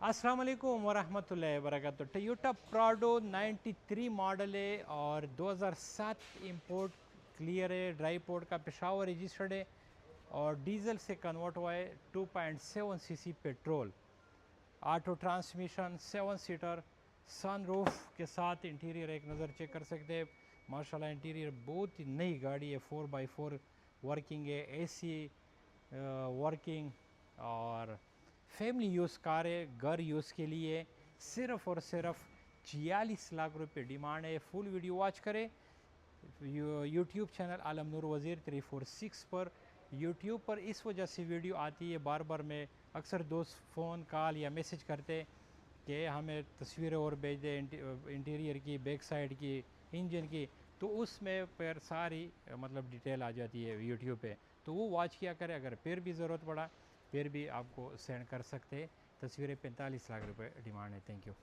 अस्सलाम वालेकुम वरहमतुल्लाहि वबरकातुहू। टोयोटा प्राडो 93 मॉडल है और 2007 इंपोर्ट क्लियर है। ड्राई पोर्ट का पेशावर रजिस्टर्ड है और डीजल से कन्वर्ट हुआ है। 2.7 CC petrol, auto transmission, 7 seater, sunroof के साथ। इंटीरियर एक नज़र चेक कर सकते हैं। माशाल्लाह इंटीरियर बहुत ही नई गाड़ी है। 4x4 वर्किंग है, एसी वर्किंग और फैमिली यूज़ कार है। घर यूज़ के लिए सिर्फ़ और सिर्फ 46 लाख रुपए डिमांड है। फुल वीडियो वॉच करें यूट्यूब चैनल आलम नूर वज़ीर 346 पर। यूट्यूब पर इस वजह से वीडियो आती है, बार बार मैं अक्सर दोस्त फ़ोन कॉल या मैसेज करते कि हमें तस्वीरें और भेज दें इंटीरियर की, बैक साइड की, इंजन की, तो उसमें पर सारी मतलब डिटेल आ जाती है यूट्यूब पे। तो वो वॉच किया करें। अगर फिर भी ज़रूरत पड़ा फिर भी आपको सेंड कर सकते हैं। तस्वीरें 45 लाख रुपए डिमांड है। Thank you.